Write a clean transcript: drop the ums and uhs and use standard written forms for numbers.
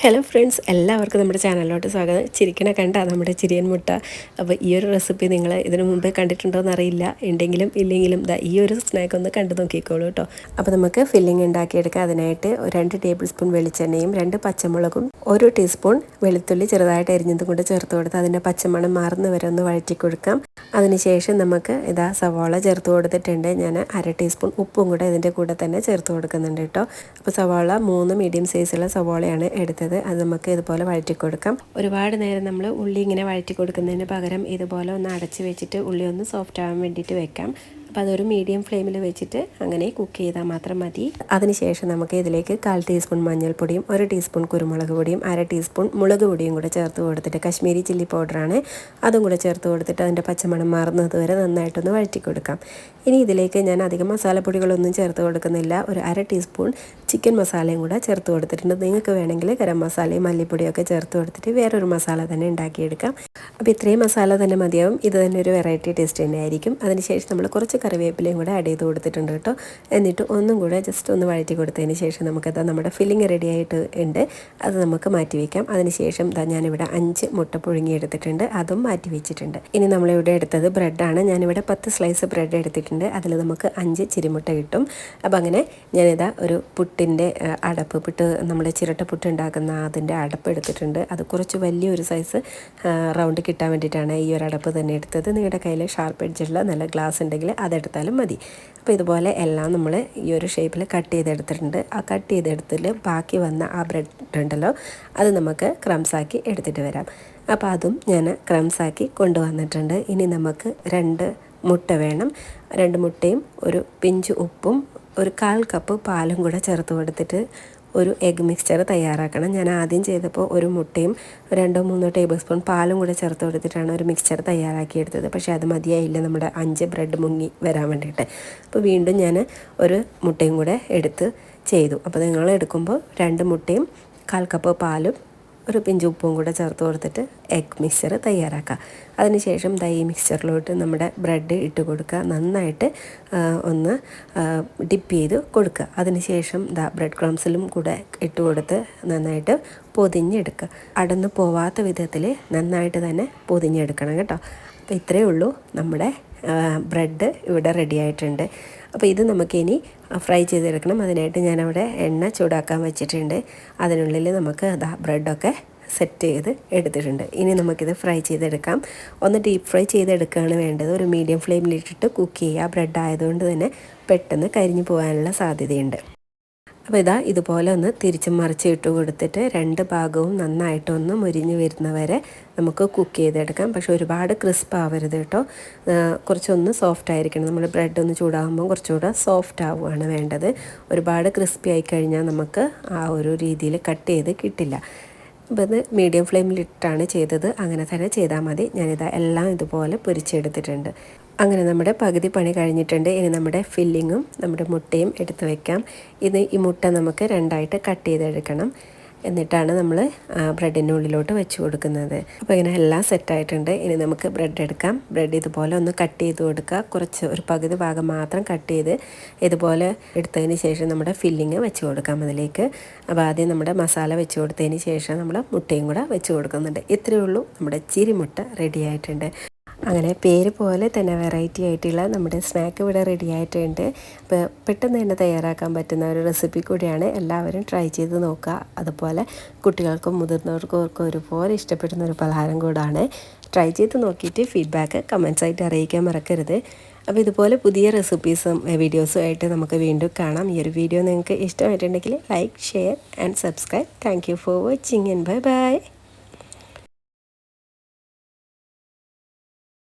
Hello friends, എല്ലാവർക്കും നമ്മുടെ ചാനലിലോട്ട് സ്വാഗതം. ചിരിക്കണ കണ്ട നമ്മുടെ ചിരിയൻ മുട്ട. അപ്പോൾ ഈ ഒരു റെസിപ്പി നിങ്ങൾ ഇതിനു മുമ്പേ കണ്ടിട്ടുണ്ടോ എന്നറിയില്ല. ഉണ്ടെങ്കിലും ഇല്ലെങ്കിലും ഈ ഒരു സ്നാക്ക് ഒന്ന് കണ്ടു നോക്കിക്കോളൂ കേട്ടോ. അപ്പോൾ നമുക്ക് ഫില്ലിംഗ് ഉണ്ടാക്കിയെടുക്കാം. അതിനായിട്ട് 2 ടേബിൾ സ്പൂൺ വെളിച്ചെണ്ണയും 2 പച്ചമുളകും 1 ടീസ്പൂൺ വെളുത്തുള്ളി ചെറുതായിട്ട് അരിഞ്ഞതും കൊണ്ട് ചേർത്ത് കൊടുത്ത് അതിൻ്റെ പച്ചമണം മാറുന്ന വരെ ഒന്ന് വഴറ്റി കൊടുക്കാം. അതിനുശേഷം നമുക്ക് സവാള ചേർത്ത് കൊടുത്തിട്ടുണ്ട്. ഞാൻ 1/2 ടീസ്പൂൺ ഉപ്പും കൂടെ ഇതിൻ്റെ കൂടെ തന്നെ ചേർത്ത് കൊടുക്കുന്നുണ്ട് കേട്ടോ. അപ്പോൾ സവാള 3 മീഡിയം സൈസുള്ള സവാളയാണ് എടുത്തത്. അത് നമുക്ക് ഇതുപോലെ വഴറ്റി കൊടുക്കാം. ഒരുപാട് നേരം നമ്മൾ ഉള്ളി ഇങ്ങനെ വഴറ്റി കൊടുക്കുന്നതിന് പകരം ഇതുപോലെ ഒന്ന് അടച്ച് വെച്ചിട്ട് ഉള്ളി ഒന്ന് സോഫ്റ്റ് ആവാൻ വേണ്ടിയിട്ട് വെക്കാം. അപ്പോൾ അതൊരു മീഡിയം ഫ്ലെയിമിൽ വെച്ചിട്ട് അങ്ങനെ കുക്ക് ചെയ്താൽ മാത്രം മതി. അതിനുശേഷം നമുക്ക് ഇതിലേക്ക് 1/4 ടീസ്പൂൺ മഞ്ഞൾപ്പൊടിയും 1 ടീസ്പൂൺ കുരുമുളക് പൊടിയും 1/2 ടീസ്പൂൺ മുളക് പൊടിയും കൂടെ ചേർത്ത് കൊടുത്തിട്ട്, കശ്മീരി ചില്ലി പൗഡറാണ്, അതും കൂടെ ചേർത്ത് കൊടുത്തിട്ട് അതിൻ്റെ പച്ചമണം മാറുന്നത് വരെ നന്നായിട്ടൊന്ന് വഴറ്റി കൊടുക്കാം. ഇനി ഇതിലേക്ക് ഞാൻ അധികം മസാലപ്പൊടികളൊന്നും ചേർത്ത് കൊടുക്കുന്നില്ല. ഒരു 1/2 ടീസ്പൂൺ ചിക്കൻ മസാലയും കൂടെ ചേർത്ത് കൊടുത്തിട്ടുണ്ട്. നിങ്ങൾക്ക് വേണമെങ്കിൽ ഗരം മസാലയും മല്ലിപ്പൊടിയൊക്കെ ചേർത്ത് കൊടുത്തിട്ട് വേറൊരു മസാല തന്നെ ഉണ്ടാക്കിയെടുക്കാം. അപ്പോൾ ഇത്രയും മസാല തന്നെ മതിയാവും. ഇത് തന്നെ ഒരു വെറൈറ്റി ടേസ്റ്റ് തന്നെ ആയിരിക്കും. അതിനുശേഷം നമ്മൾ കുറച്ച് കറിവേപ്പിലയും കൂടെ ആഡ് ചെയ്ത് കൊടുത്തിട്ടുണ്ട് കേട്ടോ. എന്നിട്ട് ഒന്നും കൂടെ ജസ്റ്റ് ഒന്ന് വഴറ്റി കൊടുത്തതിന് ശേഷം നമുക്കത് നമ്മുടെ ഫില്ലിങ് റെഡി ആയിട്ട് ഉണ്ട്. അത് നമുക്ക് മാറ്റി വയ്ക്കാം. അതിനുശേഷം ഞാനിവിടെ 5 മുട്ട പുഴുങ്ങിയെടുത്തിട്ടുണ്ട്, അതും മാറ്റി വെച്ചിട്ടുണ്ട്. ഇനി നമ്മളിവിടെ എടുത്തത് ബ്രെഡാണ്. ഞാനിവിടെ 10 സ്ലൈസ് ബ്രെഡ് എടുത്തിട്ടുണ്ട്. അതിൽ നമുക്ക് 5 ചിരിമുട്ട കിട്ടും. അപ്പോൾ അങ്ങനെ ഞാനിതാ ഒരു പുട്ടിൻ്റെ അടപ്പ്, നമ്മുടെ ചിരട്ട പുട്ട് ഉണ്ടാക്കുന്ന അതിൻ്റെ അടപ്പ് എടുത്തിട്ടുണ്ട്. അത് കുറച്ച് വലിയൊരു സൈസ് റൗണ്ട് കിട്ടാൻ വേണ്ടിയിട്ടാണ് ഈ ഒരു അടപ്പ് തന്നെ എടുത്തത്. നിങ്ങളുടെ കയ്യിൽ ഷാർപ്പ് എഡ്ജുള്ള നല്ല ഗ്ലാസ് ഉണ്ടെങ്കിൽ അതെടുത്താലും മതി. അപ്പോൾ ഇതുപോലെ എല്ലാം നമ്മൾ ഈ ഒരു ഷേപ്പിൽ കട്ട് ചെയ്തെടുത്തിട്ടുണ്ട്. ആ കട്ട് ചെയ്തെടുത്തിൽ ബാക്കി വന്ന ആ ബ്രെഡ് ഉണ്ടല്ലോ, അത് നമുക്ക് ക്രംസാക്കി എടുത്തിട്ട് വരാം. അപ്പോൾ അതും ഞാൻ ക്രംസാക്കി കൊണ്ടുവന്നിട്ടുണ്ട്. ഇനി നമുക്ക് 2 മുട്ട വേണം. 2 മുട്ടയും ഒരു പിഞ്ച് ഉപ്പും ഒരു 1/4 കപ്പ് പാലും കൂടെ ചേർത്ത് കൊടുത്തിട്ട് ഒരു എഗ് മിക്സ്ചർ തയ്യാറാക്കണം. ഞാൻ ആദ്യം ചെയ്തപ്പോൾ ഒരു മുട്ടയും 2-3 ടേബിൾ സ്പൂൺ പാലും കൂടെ ചേർത്ത് കൊടുത്തിട്ടാണ് ഒരു മിക്സ്ചർ തയ്യാറാക്കിയെടുത്തത്. പക്ഷേ അത് മതിയായില്ല നമ്മുടെ 5 ബ്രെഡ് മുങ്ങി വരാൻ വേണ്ടിയിട്ട്. അപ്പോൾ വീണ്ടും ഞാൻ ഒരു മുട്ടയും കൂടെ എടുത്ത് ചെയ്തു. അപ്പോൾ നിങ്ങൾ എടുക്കുമ്പോൾ 2 മുട്ടയും 1/4 കപ്പ് പാലും ഒരു പിഞ്ച് ഉപ്പും കൂടെ ചേർത്ത് കൊടുത്തിട്ട് എഗ് മിക്സ്ചർ തയ്യാറാക്കുക. അതിനുശേഷം ഈ മിക്സ്ചറിലോട്ട് നമ്മുടെ ബ്രെഡ് ഇട്ട് കൊടുക്കുക. നന്നായിട്ട് ഒന്ന് ഡിപ്പ് ചെയ്ത് കൊടുക്കുക. അതിനുശേഷം ബ്രെഡ് ക്രംസിലും കൂടെ ഇട്ട് കൊടുത്ത് നന്നായിട്ട് പൊതിഞ്ഞെടുക്കുക. അടന്ന് പോവാത്ത വിധത്തിൽ നന്നായിട്ട് തന്നെ പൊതിഞ്ഞെടുക്കണം കേട്ടോ. അപ്പോൾ ഇത്രയേ ഉള്ളൂ, നമ്മുടെ ബ്രെഡ് ഇവിടെ റെഡി ആയിട്ടുണ്ട്. അപ്പോൾ ഇത് നമുക്കിനി ഫ്രൈ ചെയ്തെടുക്കണം. അതിനായിട്ട് ഞാനവിടെ എണ്ണ ചൂടാക്കാൻ വെച്ചിട്ടുണ്ട്. അതിനുള്ളിൽ നമുക്ക് ബ്രെഡൊക്കെ സെറ്റ് ചെയ്ത് എടുത്തിട്ടുണ്ട്. ഇനി നമുക്കിത് ഫ്രൈ ചെയ്തെടുക്കാം. ഒന്ന് ഡീപ്പ് ഫ്രൈ ചെയ്തെടുക്കുകയാണ് വേണ്ടത്. ഒരു മീഡിയം ഫ്ലെയിമിലിട്ടിട്ട് കുക്ക് ചെയ്യുക. ബ്രെഡ് ആയതുകൊണ്ട് തന്നെ പെട്ടെന്ന് കരിഞ്ഞു പോകാനുള്ള സാധ്യതയുണ്ട്. അപ്പോൾ ഇതുപോലെ ഒന്ന് തിരിച്ചും മറിച്ച് ഇട്ട് കൊടുത്തിട്ട് 2 ഭാഗവും നന്നായിട്ടൊന്ന് മുരിഞ്ഞ് വരുന്നവരെ നമുക്ക് കുക്ക് ചെയ്തെടുക്കാം. പക്ഷേ ഒരുപാട് ക്രിസ്പ് ആവരുത് കേട്ടോ. കുറച്ചൊന്ന് സോഫ്റ്റ് ആയിരിക്കണം. നമ്മുടെ ബ്രെഡ് ഒന്ന് ചൂടാകുമ്പോൾ കുറച്ചുകൂടെ സോഫ്റ്റ് ആവുകയാണ് വേണ്ടത്. ഒരുപാട് ക്രിസ്പി ആയി കഴിഞ്ഞാൽ നമുക്ക് ആ ഒരു രീതിയിൽ കട്ട് ചെയ്ത് കിട്ടില്ല. അപ്പോൾ ഇത് മീഡിയം ഫ്ലെയിമിലിട്ടാണ് ചെയ്തത്. അങ്ങനെ തന്നെ ചെയ്താൽ മതി. എല്ലാം ഇതുപോലെ പൊരിച്ചെടുത്തിട്ടുണ്ട്. അങ്ങനെ നമ്മുടെ പകുതി പണി കഴിഞ്ഞിട്ടുണ്ട്. ഇനി നമ്മുടെ ഫില്ലിങ്ങും നമ്മുടെ മുട്ടയും എടുത്ത് വയ്ക്കാം. ഈ മുട്ട നമുക്ക് 2ആയിട്ട് കട്ട് ചെയ്തെടുക്കണം. എന്നിട്ടാണ് നമ്മൾ ബ്രെഡിൻ്റെ ഉള്ളിലോട്ട് വെച്ച് കൊടുക്കുന്നത്. അപ്പോൾ ഇങ്ങനെ എല്ലാം സെറ്റായിട്ടുണ്ട്. ഇനി നമുക്ക് ബ്രെഡ് എടുക്കാം. ബ്രെഡ് ഇതുപോലെ ഒന്ന് കട്ട് ചെയ്ത് കൊടുക്കുക. കുറച്ച് ഒരു പകുതി ഭാഗം മാത്രം കട്ട് ചെയ്ത് ഇതുപോലെ എടുത്തതിന് ശേഷം നമ്മുടെ ഫില്ലിങ് വെച്ച് കൊടുക്കാം അതിലേക്ക്. അപ്പോൾ ആദ്യം നമ്മുടെ മസാല വെച്ച് കൊടുത്തതിന് ശേഷം നമ്മൾ മുട്ടയും കൂടെ വെച്ച് കൊടുക്കുന്നുണ്ട്. ഇത്രയേ ഉള്ളൂ, നമ്മുടെ ചിരിമുട്ട റെഡി ആയിട്ടുണ്ട്. അങ്ങനെ പേര് പോലെ തന്നെ വെറൈറ്റി ആയിട്ടുള്ള നമ്മുടെ സ്നാക്ക് ഇവിടെ റെഡി ആയിട്ടുണ്ട്. അപ്പോൾ പെട്ടെന്ന് തന്നെ തയ്യാറാക്കാൻ പറ്റുന്ന ഒരു റെസിപ്പി കൂടിയാണ്. എല്ലാവരും ട്രൈ ചെയ്ത് നോക്കുക. അതുപോലെ കുട്ടികൾക്കും മുതിർന്നവർക്കും ഒക്കെ ഒരുപോലെ ഇഷ്ടപ്പെടുന്ന ഒരു പലഹാരം കൂടാണ്. ട്രൈ ചെയ്ത് നോക്കിയിട്ട് ഫീഡ്ബാക്ക് കമൻസായിട്ട് അറിയിക്കാൻ മറക്കരുത്. അപ്പോൾ ഇതുപോലെ പുതിയ റെസിപ്പീസും വീഡിയോസും ആയിട്ട് നമുക്ക് വീണ്ടും കാണാം. ഈ ഒരു വീഡിയോ നിങ്ങൾക്ക് ഇഷ്ടമായിട്ടുണ്ടെങ്കിൽ like, share and subscribe. Thank you for watching and bye bye.